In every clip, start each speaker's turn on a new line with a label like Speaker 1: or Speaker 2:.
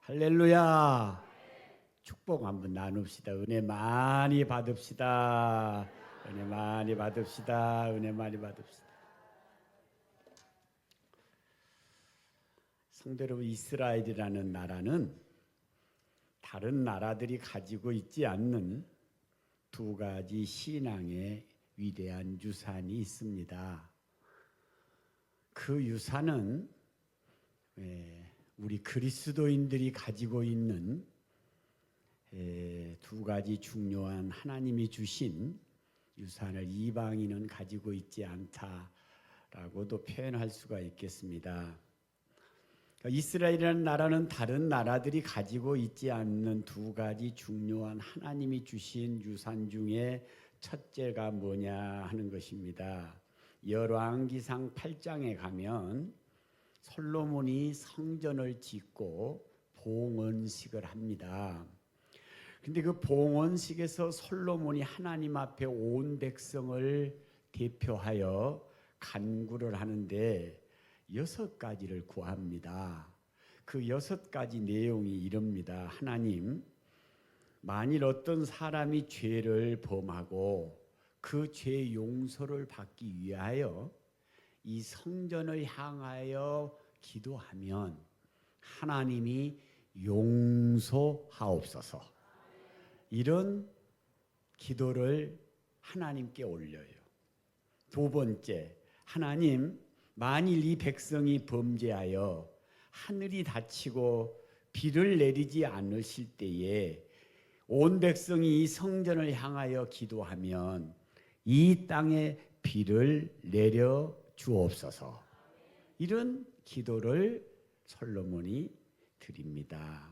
Speaker 1: 할렐루야. 축복 한번 나눕시다. 은혜 많이 받읍시다. 은혜 많이 받읍시다. 은혜 많이 받읍시다. 성도 여러분, 이스라엘이라는 나라는 다른 나라들이 가지고 있지 않는 두 가지 신앙의 위대한 유산이 있습니다. 그 유산은 우리 그리스도인들이 가지고 있는 두 가지 중요한 하나님이 주신 유산을 이방인은 가지고 있지 않다라고도 표현할 수가 있겠습니다. 이스라엘이라는 나라는 다른 나라들이 가지고 있지 않는 두 가지 중요한 하나님이 주신 유산 중에 첫째가 뭐냐 하는 것입니다. 열왕기상 8장에 가면 솔로몬이 성전을 짓고 봉헌식을 합니다. 근데 그 봉헌식에서 솔로몬이 하나님 앞에 온 백성을 대표하여 간구를 하는데 6가지를 구합니다. 그 6가지 내용이 이럽니다. 하나님, 만일 어떤 사람이 죄를 범하고 그 죄 용서를 받기 위하여 이 성전을 향하여 기도하면 하나님이 용서하옵소서. 이런 기도를 하나님께 올려요. 두 번째, 하나님, 만일 이 백성이 범죄하여 하늘이 닫히고 비를 내리지 않으실 때에 온 백성이 이 성전을 향하여 기도하면 이 땅에 비를 내려 주옵소서. 이런 기도를 솔로몬이 드립니다.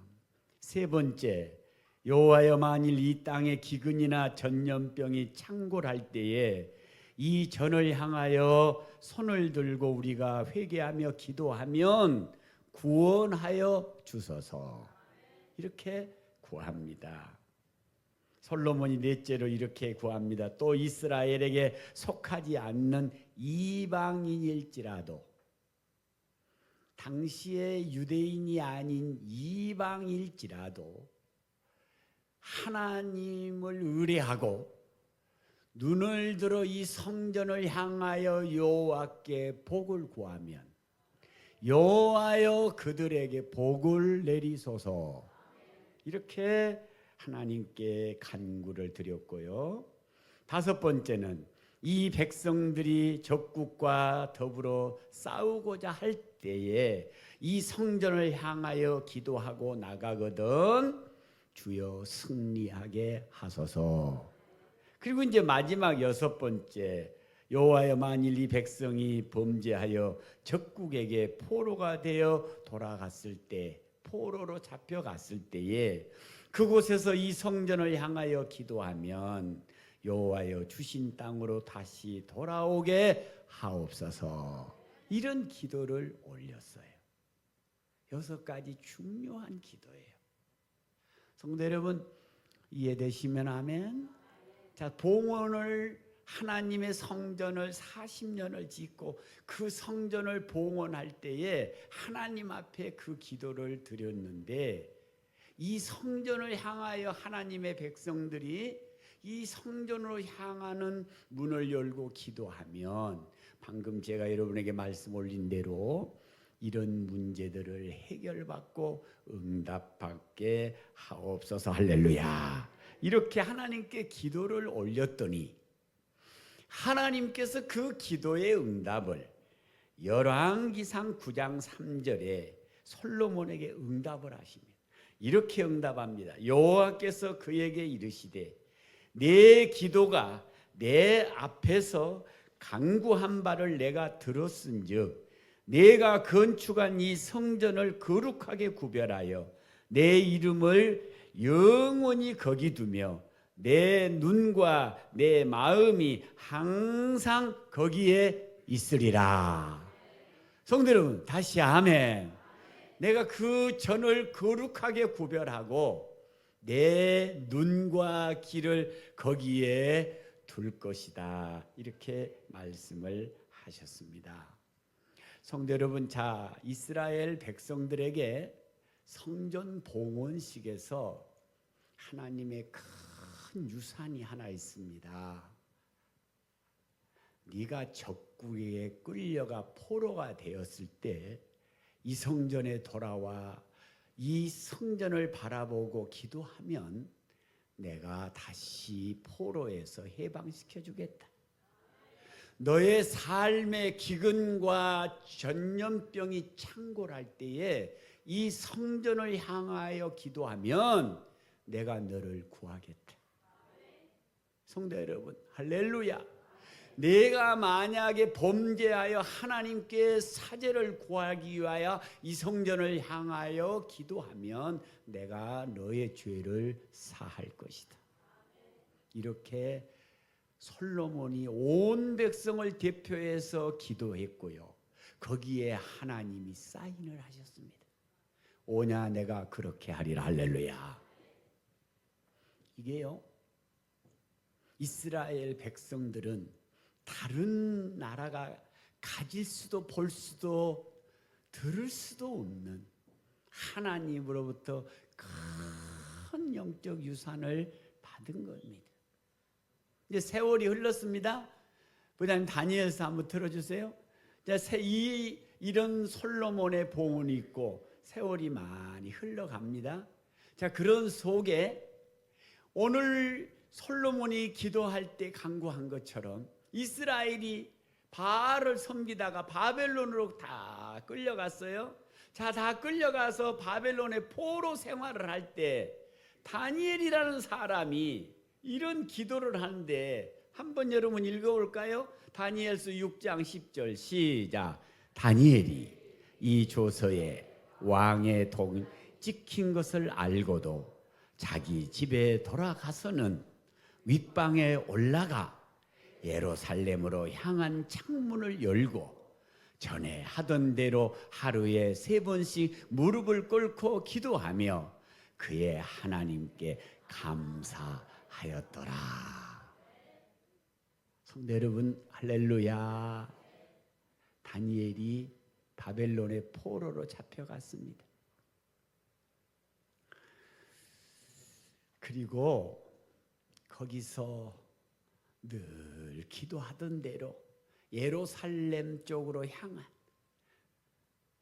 Speaker 1: 세 번째, 여호와여, 만일 이 땅에 기근이나 전염병이 창궐할 때에 이 전을 향하여 손을 들고 우리가 회개하며 기도하면 구원하여 주소서. 이렇게 구합니다. 솔로몬이 넷째로 이렇게 구합니다. 또 이스라엘에게 속하지 않는 이방인일지라도, 당시의 유대인이 아닌 이방일지라도 하나님을 의뢰하고 눈을 들어 이 성전을 향하여 여호와께 복을 구하면 여호와여 그들에게 복을 내리소서. 이렇게 하나님께 간구를 드렸고요. 다섯 번째는 이 백성들이 적국과 더불어 싸우고자 할 때에 이 성전을 향하여 기도하고 나가거든 주여 승리하게 하소서. 그리고 이제 마지막 여섯 번째, 여호와여, 만일 이 백성이 범죄하여 적국에게 포로가 되어 돌아갔을 때, 포로로 잡혀갔을 때에 그곳에서 이 성전을 향하여 기도하면 여호와여 주신 땅으로 다시 돌아오게 하옵소서. 이런 기도를 올렸어요. 6가지 중요한 기도예요. 성도 여러분, 이해되시면 아멘. 자, 봉헌을, 하나님의 성전을 40년을 짓고 그 성전을 봉헌할 때에 하나님 앞에 그 기도를 드렸는데, 이 성전을 향하여 하나님의 백성들이 이 성전으로 향하는 문을 열고 기도하면 방금 제가 여러분에게 말씀 올린 대로 이런 문제들을 해결받고 응답받게 하옵소서. 할렐루야. 이렇게 하나님께 기도를 올렸더니 하나님께서 그 기도의 응답을 열왕기상 9장 3절에 솔로몬에게 응답을 하십니다. 이렇게 응답합니다. 여호와께서 그에게 이르시되 내 기도가 내 앞에서 간구한 바를 내가 들었은즉 내가 건축한 이 성전을 거룩하게 구별하여 내 이름을 영원히 거기 두며 내 눈과 내 마음이 항상 거기에 있으리라. 성도 여러분, 다시 아멘. 내가 그 전을 거룩하게 구별하고 내 눈과 귀를 거기에 둘 것이다. 이렇게 말씀을 하셨습니다. 성도 여러분, 자, 이스라엘 백성들에게 성전 봉헌식에서 하나님의 큰 유산이 하나 있습니다. 네가 적국에 끌려가 포로가 되었을 때 이 성전에 돌아와 이 성전을 바라보고 기도하면 내가 다시 포로에서 해방시켜 주겠다. 너의 삶의 기근과 전염병이 창궐할 때에 이 성전을 향하여 기도하면 내가 너를 구하겠다. 성도 여러분, 할렐루야. 내가 만약에 범죄하여 하나님께 사죄를 구하기 위하여 이 성전을 향하여 기도하면 내가 너의 죄를 사할 것이다. 이렇게 솔로몬이 온 백성을 대표해서 기도했고요. 거기에 하나님이 사인을 하셨습니다. 오냐 내가 그렇게 하리라. 할렐루야. 이게요, 이스라엘 백성들은 다른 나라가 가질 수도 볼 수도 들을 수도 없는 하나님으로부터 큰 영적 유산을 받은 겁니다. 이제 세월이 흘렀습니다. 부장님 다니엘서 한번 들어주세요. 이런 솔로몬의 봉헌이 있고 세월이 많이 흘러갑니다. 자, 그런 속에 오늘 솔로몬이 기도할 때 간구한 것처럼 이스라엘이 바알을 섬기다가 바벨론으로 다 끌려갔어요. 자, 다 끌려가서 바벨론의 포로 생활을 할 때 다니엘이라는 사람이 이런 기도를 하는데 한번 여러분 읽어볼까요? 다니엘서 6장 10절 시작. 다니엘이 이 조서에 왕의 동 찍힌 것을 알고도 자기 집에 돌아가서는 윗방에 올라가 예루살렘으로 향한 창문을 열고 전에 하던 대로 하루에 3번씩 무릎을 꿇고 기도하며 그의 하나님께 감사하였더라. 성도 여러분, 할렐루야. 다니엘이 바벨론의 포로로 잡혀갔습니다. 그리고 거기서 늘 기도하던 대로 예루살렘 쪽으로 향한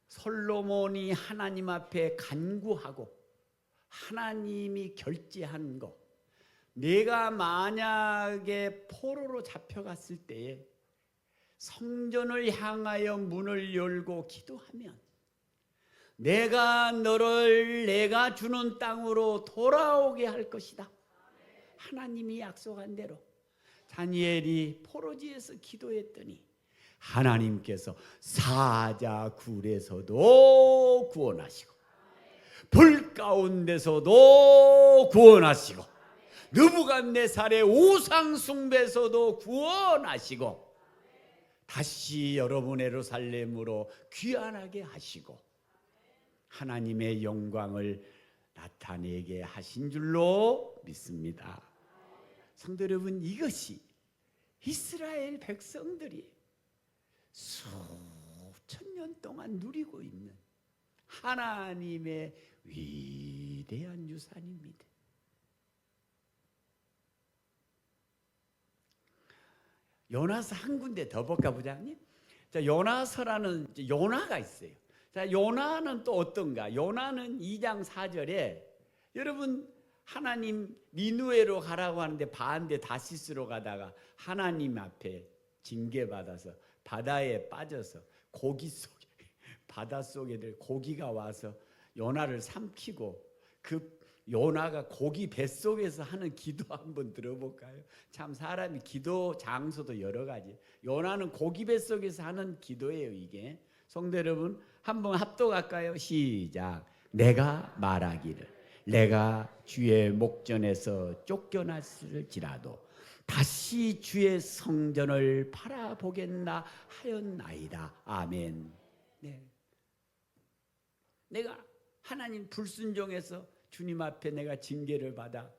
Speaker 1: 솔로몬이 하나님 앞에 간구하고 하나님이 결제한 것, 내가 만약에 포로로 잡혀갔을 때에 성전을 향하여 문을 열고 기도하면 내가 너를 내가 주는 땅으로 돌아오게 할 것이다. 하나님이 약속한 대로 다니엘이 포로지에서 기도했더니 하나님께서 사자굴에서도 구원하시고 불 가운데서도 구원하시고 느부갓네살의 우상 숭배에서도 구원하시고 다시 여러분 예루살렘으로 귀환하게 하시고 하나님의 영광을 나타내게 하신 줄로 믿습니다. 성도 여러분, 이것이 이스라엘 백성들이 수천 년 동안 누리고 있는 하나님의 위대한 유산입니다. 요나서 한 군데 더 볼까 부장님? 자, 요나서라는 요나가 있어요. 자, 요나는 또 어떤가? 요나는 2장 4절에 여러분 하나님 니누에로 가라고 하는데 반대 다시스로 가다가 하나님 앞에 징계받아서 바다에 빠져서 고기 속에 바다 속에 고기가 와서 요나를 삼키고 그 요나가 고기 뱃속에서 하는 기도 한번 들어볼까요? 참 사람이 기도 장소도 여러 가지. 요나는 고기 뱃속에서 하는 기도예요. 이게 성도 여러분 한번 합독할까요? 시작. 내가 말하기를 내가 주의 목전에서 쫓겨났을지라도 다시 주의 성전을 바라보겠나 하였나이다. 아멘. 네. 내가 하나님 불순종해서 주님 앞에 내가 징계를 받아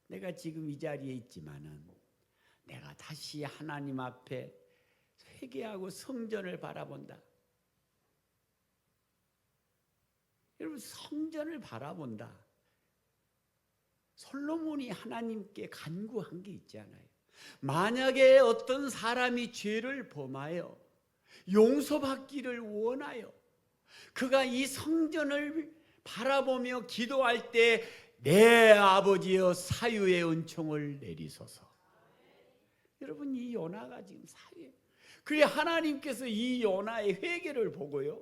Speaker 1: 내가 지금 이 자리에 있지만은 내가 다시 하나님 앞에 회개하고 성전을 바라본다. 여러분 성전을 바라본다. 솔로몬이 하나님께 간구한 게 있잖아요. 만약에 어떤 사람이 죄를 범하여 용서받기를 원하여 그가 이 성전을 바라보며 기도할 때 내 아버지여 사유의 은총을 내리소서. 여러분 이 요나가 지금 사유에, 그래 하나님께서 이 요나의 회개를 보고요,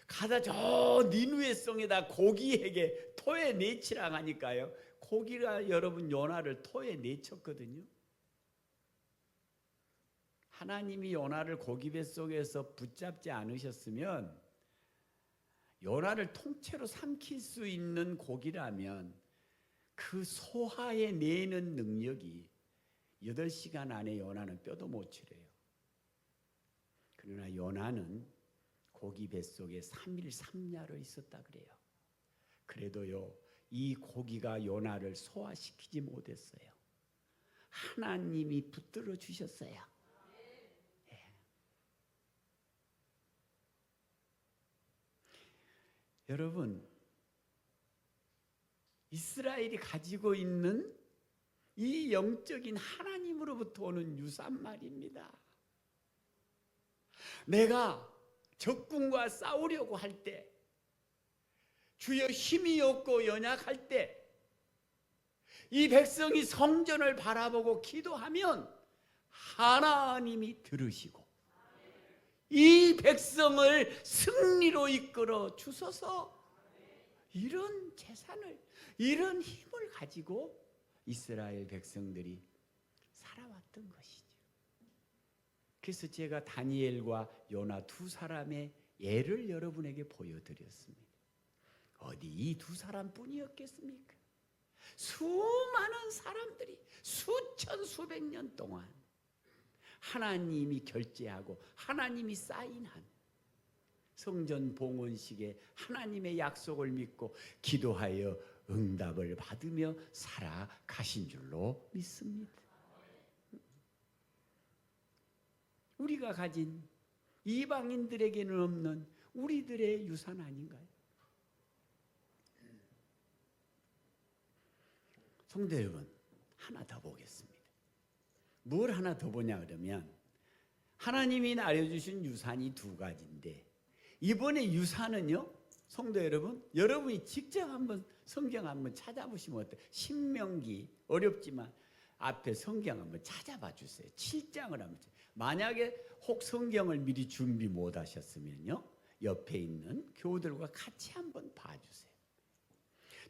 Speaker 1: 가다 저 니누의 성에다 고기에게 토에 내치라 하니까요, 고기가 여러분 요나를 토에 내쳤거든요. 하나님이 요나를 고기 뱃속에서 붙잡지 않으셨으면, 요나를 통째로 삼킬 수 있는 고기라면 그 소화해 내는 능력이 8시간 안에 요나는 뼈도 못 치래요. 그러나 요나는 고기 뱃속에 3일 3야로 있었다 그래요. 그래도요 이 고기가 요나를 소화시키지 못했어요. 하나님이 붙들어 주셨어요. 여러분 이스라엘이 가지고 있는 이 영적인 하나님으로부터 오는 유산 말입니다. 내가 적군과 싸우려고 할 때, 주여 힘이 없고 연약할 때, 이 백성이 성전을 바라보고 기도하면 하나님이 들으시고 이 백성을 승리로 이끌어 주소서. 이런 재산을, 이런 힘을 가지고 이스라엘 백성들이 살아왔던 것이죠. 그래서 제가 다니엘과 요나 두 사람의 예를 여러분에게 보여드렸습니다. 어디 이 두 사람뿐이었겠습니까? 수많은 사람들이 수천 수백 년 동안 하나님이 결제하고 하나님이 사인한 성전 봉헌식에 하나님의 약속을 믿고 기도하여 응답을 받으며 살아가신 줄로 믿습니다. 우리가 가진 이방인들에게는 없는 우리들의 유산 아닌가요? 성도 여러분, 하나 더 보겠습니다. 뭘 하나 더 보냐 그러면, 하나님이 나눠주신 유산이 두 가지인데, 이번에 유산은요, 성도 여러분, 여러분이 직접 한번 성경 한번 찾아보시면 어때요? 신명기, 어렵지만 앞에 성경 한번 찾아봐 주세요. 7장을 한번. 만약에 혹 성경을 미리 준비 못 하셨으면요, 옆에 있는 교우들과 같이 한번 봐주세요.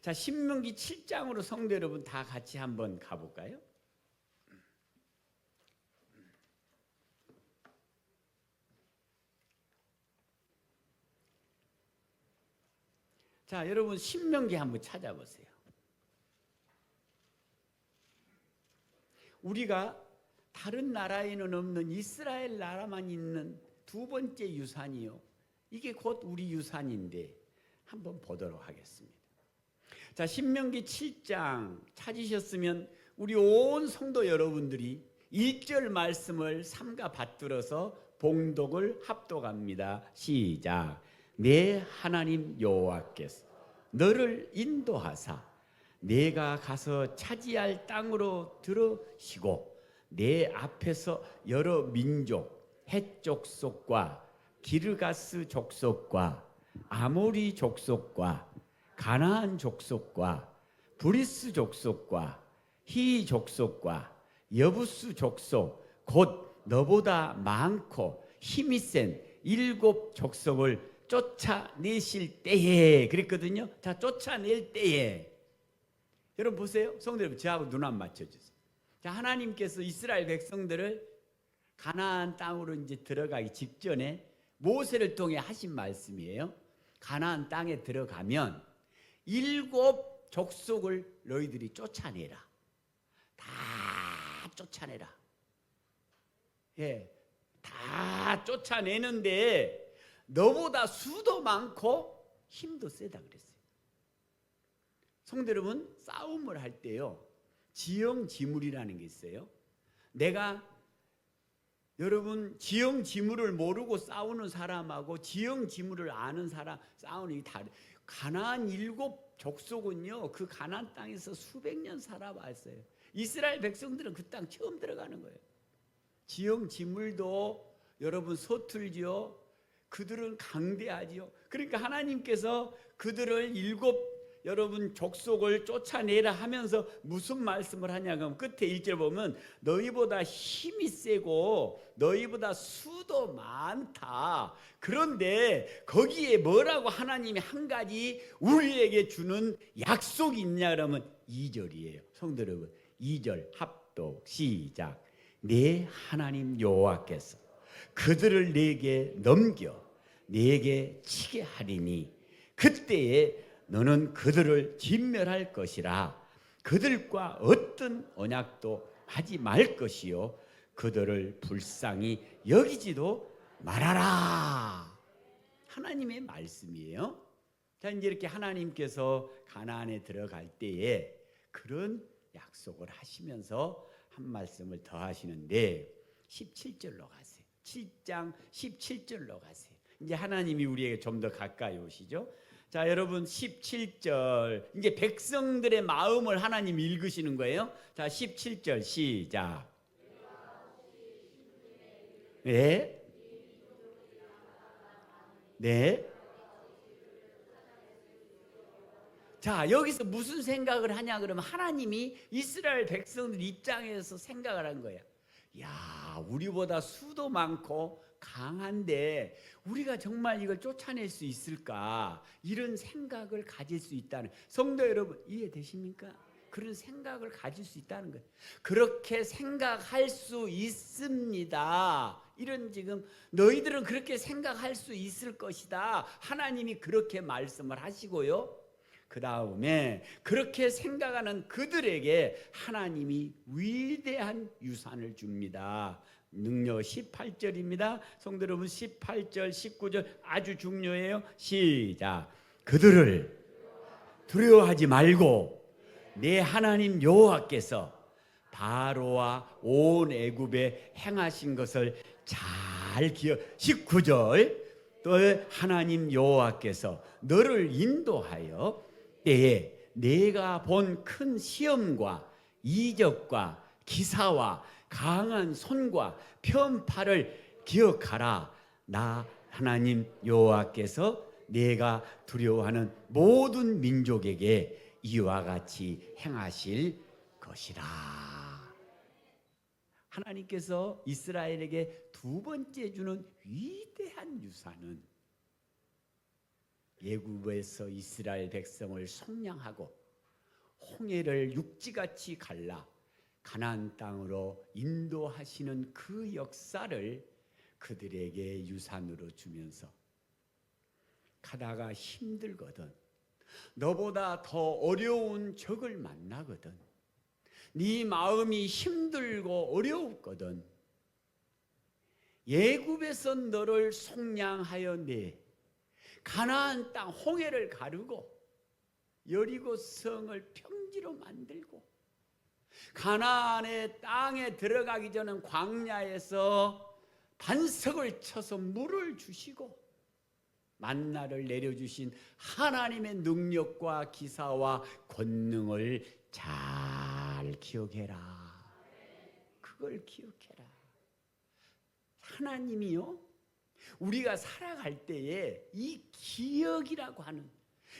Speaker 1: 자, 신명기 7장으로 성도 여러분 다 같이 한번 가볼까요? 자, 여러분 신명기 한번 찾아보세요. 우리가 다른 나라에는 없는 이스라엘 나라만 있는 두 번째 유산이요, 이게 곧 우리 유산인데 한번 보도록 하겠습니다. 자, 신명기 7장 찾으셨으면 우리 온 성도 여러분들이 1절 말씀을 삼가 받들어서 봉독을 합독합니다. 시작. 내 하나님 여호와께서 너를 인도하사 내가 가서 차지할 땅으로 들으시고 내 앞에서 여러 민족, 헷 족속과 기르가스 족속과 아모리 족속과 가나안 족속과 브리스 족속과 히 족속과 여부스 족속, 곧 너보다 많고 힘이 센 7 족속을 쫓아내실 때에, 그랬거든요. 자, 쫓아낼 때에, 여러분 보세요. 성도 여러분, 저하고 눈 한 맞춰주세요. 자, 하나님께서 이스라엘 백성들을 가나안 땅으로 이제 들어가기 직전에 모세를 통해 하신 말씀이에요. 가나안 땅에 들어가면 7 족속을 너희들이 쫓아내라. 다 쫓아내라. 예, 다 쫓아내는데 너보다 수도 많고 힘도 세다 그랬어요. 성도 여러분, 싸움을 할 때요, 지형지물이라는 게 있어요. 내가 여러분 지형지물을 모르고 싸우는 사람하고 지형지물을 아는 사람 싸우는 게 다르. 가나안 7족속은요 그 가나안 땅에서 수백 년 살아왔어요. 이스라엘 백성들은 그 땅 처음 들어가는 거예요. 지형 지물도 여러분 서툴지요. 그들은 강대하지요. 그러니까 하나님께서 그들을 7 여러분 족속을 쫓아내라 하면서 무슨 말씀을 하냐면 끝에 1절 보면 너희보다 힘이 세고 너희보다 수도 많다. 그런데 거기에 뭐라고 하나님이 한 가지 우리에게 주는 약속이 있냐 그러면 2절이에요. 성도 여러분 2절 합독 시작. 내 하나님 여호와께서 그들을 내게 넘겨 내게 치게 하리니 그때에 너는 그들을 진멸할 것이라. 그들과 어떤 언약도 하지 말 것이요 그들을 불쌍히 여기지도 말아라. 하나님의 말씀이에요. 자, 이제 이렇게 하나님께서 가나안에 들어갈 때에 그런 약속을 하시면서 한 말씀을 더 하시는데 17절로 가세요. 7장 17절로 가세요. 이제 하나님이 우리에게 좀 더 가까이 오시죠. 자, 여러분 17절 이제 백성들의 마음을 하나님 읽으시는 거예요. 자, 17절 시작. 네. 네. 자, 여기서 무슨 생각을 하냐 그러면 하나님이 이스라엘 백성들 입장에서 생각을 한 거예요. 야, 우리보다 수도 많고 강한데 우리가 정말 이걸 쫓아낼 수 있을까? 이런 생각을 가질 수 있다는, 성도 여러분 이해되십니까? 그런 생각을 가질 수 있다는 거예요. 그렇게 생각할 수 있습니다. 이런 지금 너희들은 그렇게 생각할 수 있을 것이다. 하나님이 그렇게 말씀을 하시고요. 그 다음에 그렇게 생각하는 그들에게 하나님이 위대한 유산을 줍니다. 능력 18절입니다. 성도 여러분 18절 19절 아주 중요해요. 시작. 그들을 두려워하지 말고 내 하나님 여호와께서 바로와 온 애굽에 행하신 것을 잘 기억. 19절 또 하나님 여호와께서 너를 인도하여 때에 내가 본 큰 시험과 이적과 기사와 강한 손과 편팔을 기억하라. 나 하나님 여호와께서 내가 두려워하는 모든 민족에게 이와 같이 행하실 것이라. 하나님께서 이스라엘에게 두 번째 주는 위대한 유산은 애굽에서 이스라엘 백성을 속량하고 홍해를 육지같이 갈라 가나안 땅으로 인도하시는 그 역사를 그들에게 유산으로 주면서 가다가 힘들거든, 너보다 더 어려운 적을 만나거든, 네 마음이 힘들고 어려웠거든, 애굽에서 너를 속량하여 내 가나안 땅 홍해를 가르고 여리고 성을 평지로 만들고 가나안의 땅에 들어가기 전에 광야에서 반석을 쳐서 물을 주시고 만나를 내려주신 하나님의 능력과 기사와 권능을 잘 기억해라. 그걸 기억해라. 하나님이요, 우리가 살아갈 때에 이 기억이라고 하는,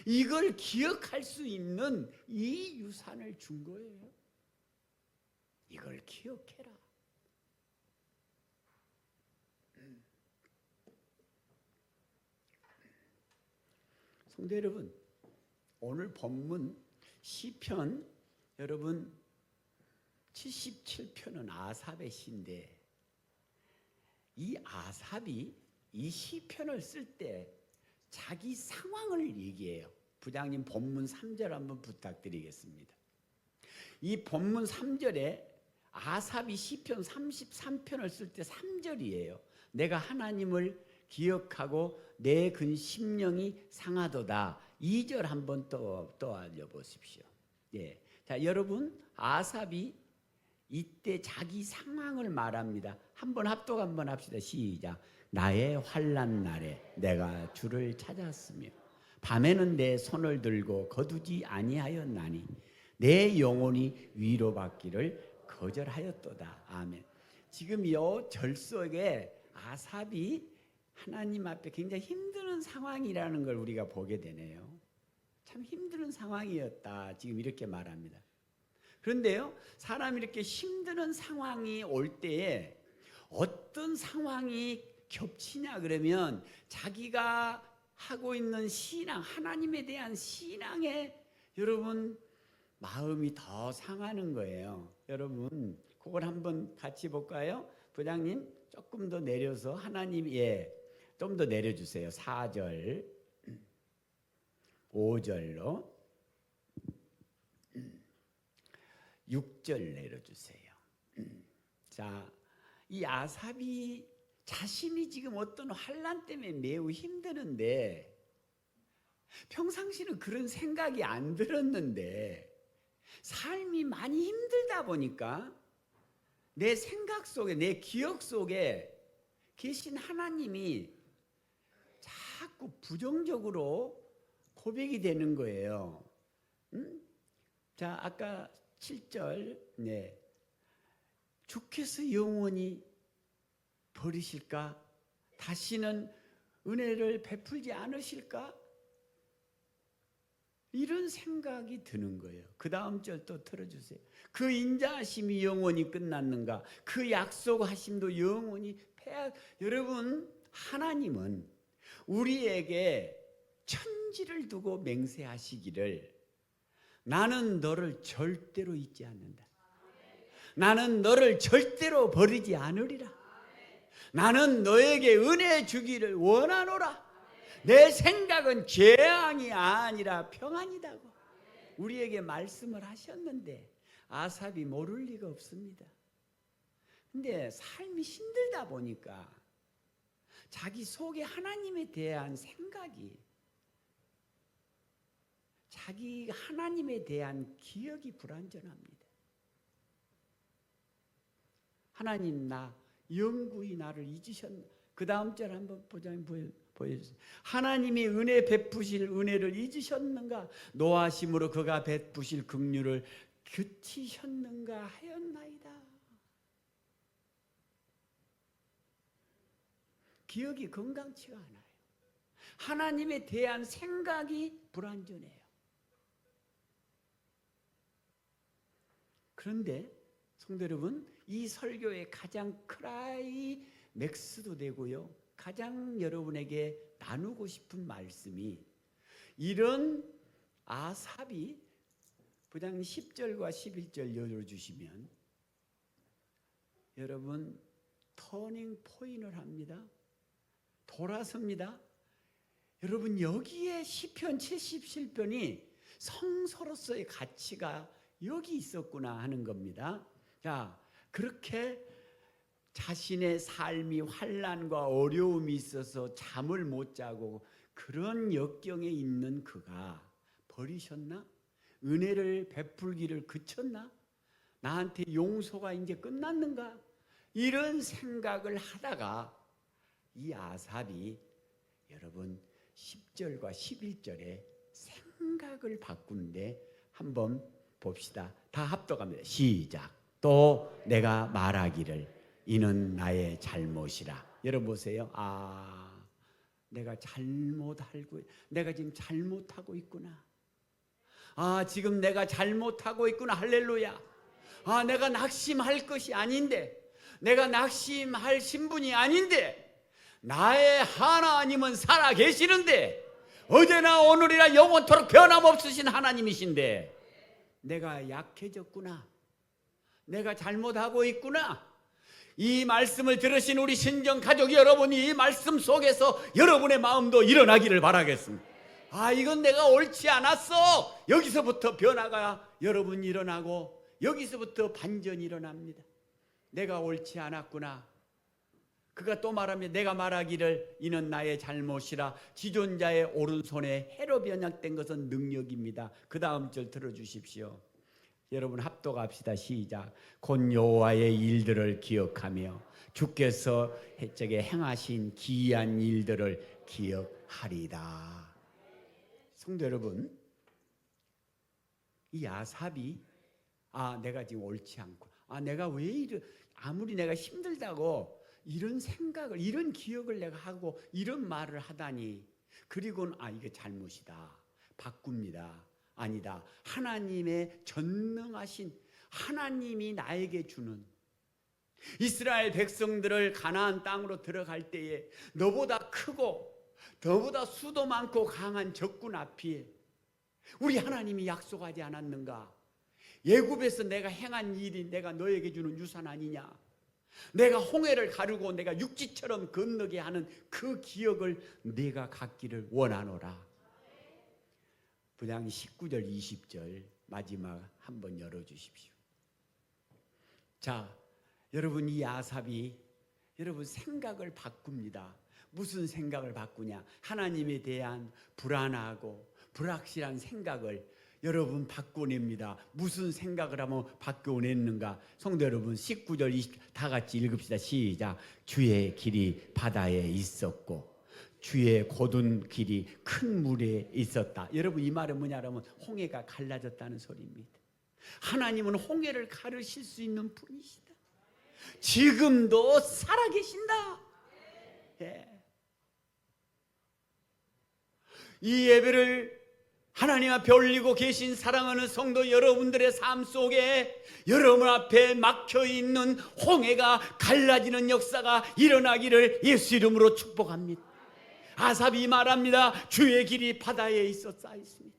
Speaker 1: 이걸 기억할 수 있는 이 유산을 준 거예요. 이걸 기억해라. 성도 여러분, 오늘 본문 시편 여러분 77편은 아삽의 시인데, 이 아삽이 이 시편을 쓸 때 자기 상황을 얘기해요. 부장님 본문 3절 한번 부탁드리겠습니다. 이 본문 3절에 아삽이 시편 33편을 쓸 때 3절이에요. 내가 하나님을 기억하고 내 근 심령이 상하도다. 2절 한번 또 알려보십시오. 예. 자, 여러분, 아삽이 이때 자기 상황을 말합니다. 한번 합독 한번 합시다. 시작. 나의 환난 날에 내가 주를 찾았으며 밤에는 내 손을 들고 거두지 아니하였나니 내 영혼이 위로받기를 거절하였도다. 아멘. 지금 이 절 속에 아삽이 하나님 앞에 굉장히 힘든 상황이라는 걸 우리가 보게 되네요. 참 힘든 상황이었다. 지금 이렇게 말합니다. 그런데요, 사람이 이렇게 힘든 상황이 올 때에 어떤 상황이 겹치냐 그러면 자기가 하고 있는 신앙, 하나님에 대한 신앙에 여러분 마음이 더 상하는 거예요. 여러분 그걸 한번 같이 볼까요? 부장님 조금 더 내려서 하나님 좀 더 내려주세요. 4절 5절로 6절 내려주세요. 자, 이 아삽이 자신이 지금 어떤 환난 때문에 매우 힘드는데 평상시는 그런 생각이 안 들었는데 삶이 많이 힘들다 보니까 내 생각 속에 내 기억 속에 계신 하나님이 자꾸 부정적으로 고백이 되는 거예요. 자, 아까 7절 주께서 영원히 버리실까? 다시는 은혜를 베풀지 않으실까? 이런 생각이 드는 거예요. 그 다음 절 또 들어주세요. 그 인자하심이 영원히 끝났는가? 그 약속하심도 영원히 여러분 하나님은 우리에게 천지를 두고 맹세하시기를 나는 너를 절대로 잊지 않는다. 나는 너를 절대로 버리지 않으리라. 나는 너에게 은혜 주기를 원하노라. 내 생각은 재앙이 아니라 평안이다고 우리에게 말씀을 하셨는데 아삽이 모를 리가 없습니다. 근데 삶이 힘들다 보니까 자기 속에 하나님에 대한 생각이 자기 하나님에 대한 기억이 불완전합니다. 하나님 나 영구히 나를 잊으셨나? 그 다음 절 한번 보여주세요. 하나님이 은혜 베푸실 은혜를 잊으셨는가? 노하심으로 그가 베푸실 긍휼을 그치셨는가 하였나이다. 기억이 건강치가 않아요. 하나님에 대한 생각이 불완전해요. 그런데 성도 여러분, 이 설교의 가장 클라이맥스도 되고요, 가장 여러분에게 나누고 싶은 말씀이 이런 아삽이 부장님 10절과 11절 열어주시면 여러분 터닝 포인트를 합니다. 돌아섭니다. 여러분 여기에 시편 77편이 성서로서의 가치가 여기 있었구나 하는 겁니다. 자, 그렇게 자신의 삶이 환난과 어려움이 있어서 잠을 못 자고 그런 역경에 있는 그가 버리셨나? 은혜를 베풀기를 그쳤나? 나한테 용서가 이제 끝났는가? 이런 생각을 하다가 이 아삽이 여러분 10절과 11절에 생각을 바꾸는데 한번 봅시다. 다 합독합니다. 시작. 또 내가 말하기를 이는 나의 잘못이라. 여러분 보세요. 내가 내가 지금 잘못하고 있구나. 지금 내가 잘못하고 있구나. 할렐루야. 내가 낙심할 것이 아닌데, 내가 낙심할 신분이 아닌데, 나의 하나님은 살아 계시는데, 어제나 오늘이나 영원토록 변함없으신 하나님이신데 내가 약해졌구나. 내가 잘못하고 있구나. 이 말씀을 들으신 우리 신정 가족 여러분이 이 말씀 속에서 여러분의 마음도 일어나기를 바라겠습니다. 이건 내가 옳지 않았어. 여기서부터 변화가 여러분 일어나고 여기서부터 반전이 일어납니다. 내가 옳지 않았구나. 그가 또 말합니다. 내가 말하기를 이는 나의 잘못이라. 지존자의 오른손에 해로 변약된 것은 능력입니다. 그 다음 절 들어주십시오. 여러분 합독합시다. 시작. 곧 여호와의 일들을 기억하며 주께서 해적에 행하신 기이한 일들을 기억하리다. 성도 여러분, 이 아삽이 내가 지금 옳지 않고 내가 왜 아무리 내가 힘들다고 이런 생각을, 이런 기억을 내가 하고 이런 말을 하다니, 그리고는 이게 잘못이다, 바꿉니다. 아니다, 하나님의 전능하신 하나님이 나에게 주는, 이스라엘 백성들을 가나안 땅으로 들어갈 때에 너보다 크고 너보다 수도 많고 강한 적군 앞에 우리 하나님이 약속하지 않았는가? 애굽에서 내가 행한 일이 내가 너에게 주는 유산 아니냐? 내가 홍해를 가르고 내가 육지처럼 건너게 하는 그 기억을 네가 갖기를 원하노라. 분량 19절 20절 마지막 한번 열어주십시오. 자, 여러분, 이 아삽이 여러분 생각을 바꿉니다. 무슨 생각을 바꾸냐? 하나님에 대한 불안하고 불확실한 생각을 여러분 바꿔냅니다. 무슨 생각을 하면 바꿔냈는가? 성도 여러분, 19절 20절 다 같이 읽읍시다. 시작. 주의 길이 바다에 있었고 주의 곧은 길이 큰 물에 있었다. 여러분, 이 말은 뭐냐면 홍해가 갈라졌다는 소리입니다. 하나님은 홍해를 가르실 수 있는 분이시다. 지금도 살아계신다. 예. 이 예배를 하나님 앞에 올리고 계신 사랑하는 성도 여러분들의 삶 속에 여러분 앞에 막혀있는 홍해가 갈라지는 역사가 일어나기를 예수 이름으로 축복합니다. 아삽이 말합니다. 주의 길이 바다에 있어 쌓였습니다.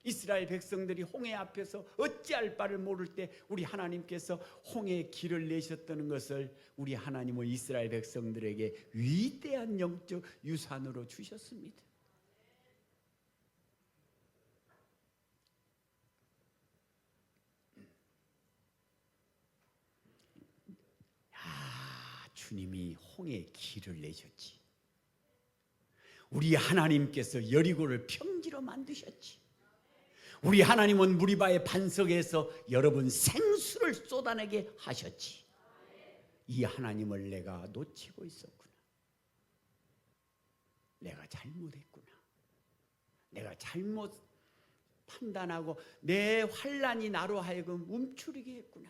Speaker 1: 이스라엘 백성들이 홍해 앞에서 어찌할 바를 모를 때 우리 하나님께서 홍해의 길을 내셨다는 것을 우리 하나님은 이스라엘 백성들에게 위대한 영적 유산으로 주셨습니다. 주님이 홍해의 길을 내셨지. 우리 하나님께서 여리고를 평지로 만드셨지. 우리 하나님은 무리바의 반석에서 여러분 생수를 쏟아내게 하셨지. 이 하나님을 내가 놓치고 있었구나. 내가 잘못했구나. 내가 잘못 판단하고 내 환난이 나로 하여금 움츠리게 했구나.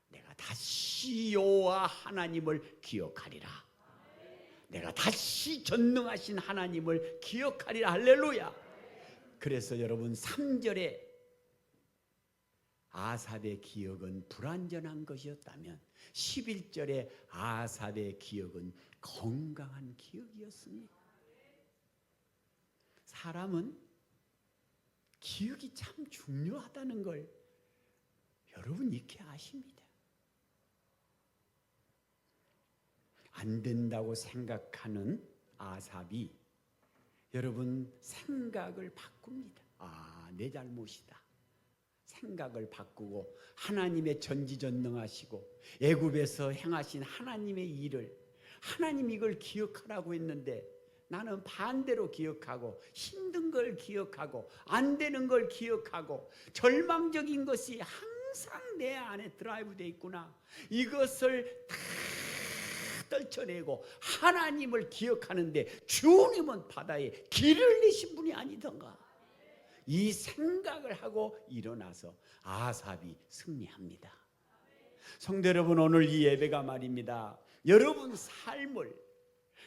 Speaker 1: 내가 다시 여호와 하나님을 기억하리라. 내가 다시 전능하신 하나님을 기억하리라. 할렐루야. 그래서 여러분 3절에 아삽의 기억은 불완전한 것이었다면 11절에 아삽의 기억은 건강한 기억이었습니다. 사람은 기억이 참 중요하다는 걸 여러분 익히 아십니다. 안 된다고 생각하는 아삽이 여러분 생각을 바꿉니다. 내 잘못이다. 생각을 바꾸고 하나님의 전지전능하시고 애굽에서 행하신 하나님의 일을, 하나님 이걸 기억하라고 했는데 나는 반대로 기억하고 힘든 걸 기억하고 안 되는 걸 기억하고 절망적인 것이 항상 내 안에 드라이브되어 있구나. 이것을 다 떨쳐내고 하나님을 기억하는데 주님은 바다에 길을 내신 분이 아니던가. 이 생각을 하고 일어나서 아삽이 승리합니다. 성도 여러분, 오늘 이 예배가 말입니다. 여러분 삶을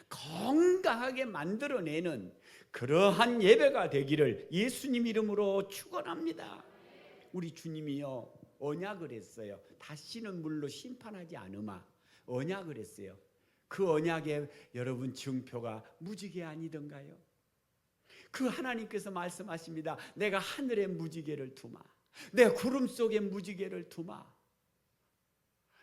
Speaker 1: 건강하게 만들어내는 그러한 예배가 되기를 예수님 이름으로 축원합니다. 우리 주님이요 언약을 했어요. 다시는 물로 심판하지 않으마 언약을 했어요. 그 언약의 여러분 증표가 무지개 아니던가요? 그 하나님께서 말씀하십니다. 내가 하늘에 무지개를 두마, 내 구름 속에 무지개를 두마.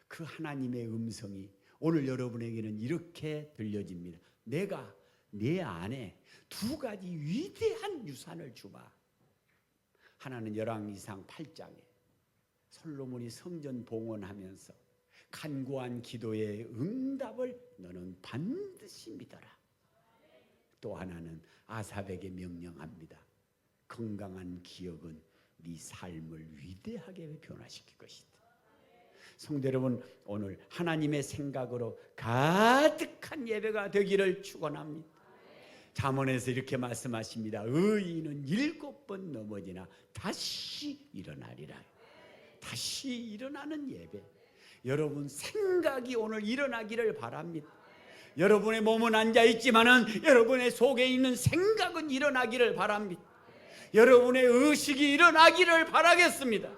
Speaker 1: 그 하나님의 음성이 오늘 여러분에게는 이렇게 들려집니다. 내가 내 안에 두 가지 위대한 유산을 주마. 하나는 열왕기상 8장에 솔로몬이 성전 봉헌하면서 간구한 기도의 응답을 너는 반드시 믿어라. 또 하나는 아삽에게 명령합니다. 건강한 기억은 네 삶을 위대하게 변화시킬 것이다. 성도 여러분, 오늘 하나님의 생각으로 가득한 예배가 되기를 축원합니다. 잠언에서 이렇게 말씀하십니다. 의인은 7번 넘어지나 다시 일어나리라. 다시 일어나는 예배. 여러분 생각이 오늘 일어나기를 바랍니다. 여러분의 몸은 앉아있지만은 여러분의 속에 있는 생각은 일어나기를 바랍니다. 여러분의 의식이 일어나기를 바라겠습니다.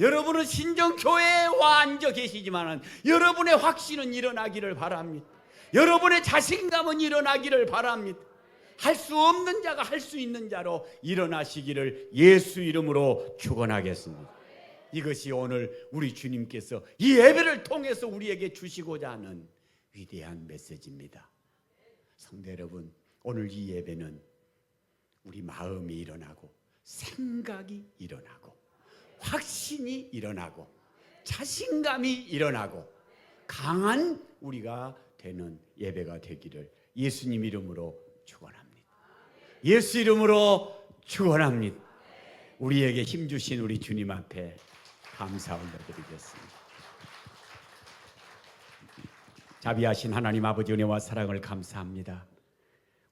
Speaker 1: 여러분은 신정교회에 와 앉아 계시지만은 여러분의 확신은 일어나기를 바랍니다. 여러분의 자신감은 일어나기를 바랍니다. 할 수 없는 자가 할 수 있는 자로 일어나시기를 예수 이름으로 축원하겠습니다. 이것이 오늘 우리 주님께서 이 예배를 통해서 우리에게 주시고자 하는 위대한 메시지입니다. 성도 여러분, 오늘 이 예배는 우리 마음이 일어나고 생각이 일어나고 확신이 일어나고 자신감이 일어나고 강한 우리가 되는 예배가 되기를 예수님 이름으로 축원합니다. 예수 이름으로 축원합니다. 우리에게 힘 주신 우리 주님 앞에 감사 올려드리겠습니다. 자비하신 하나님 아버지 은혜와 사랑을 감사합니다.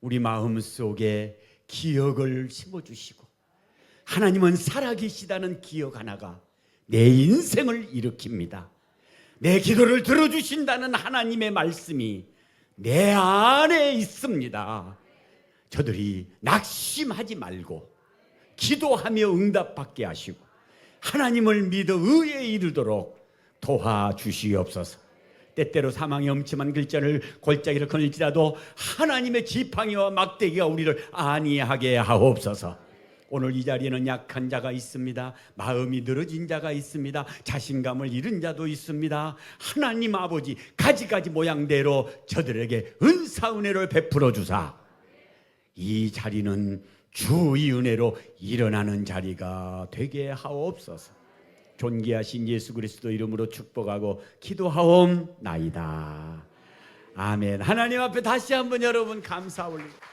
Speaker 1: 우리 마음속에 기억을 심어주시고 하나님은 살아계시다는 기억 하나가 내 인생을 일으킵니다. 내 기도를 들어주신다는 하나님의 말씀이 내 안에 있습니다. 저들이 낙심하지 말고 기도하며 응답받게 하시고 하나님을 믿어 의에 이르도록 도와주시옵소서. 때때로 사망의 엄침한 글자를 골짜기를 거닐지라도 하나님의 지팡이와 막대기가 우리를 안위하게 하옵소서. 오늘 이 자리에는 약한 자가 있습니다. 마음이 늘어진 자가 있습니다. 자신감을 잃은 자도 있습니다. 하나님 아버지 가지가지 모양대로 저들에게 은사 은혜를 베풀어 주사 이 자리는 주의 은혜로 일어나는 자리가 되게 하옵소서. 존귀하신 예수 그리스도 이름으로 축복하고 기도하옵나이다. 아멘. 하나님 앞에 다시 한번 여러분 감사 올립니다.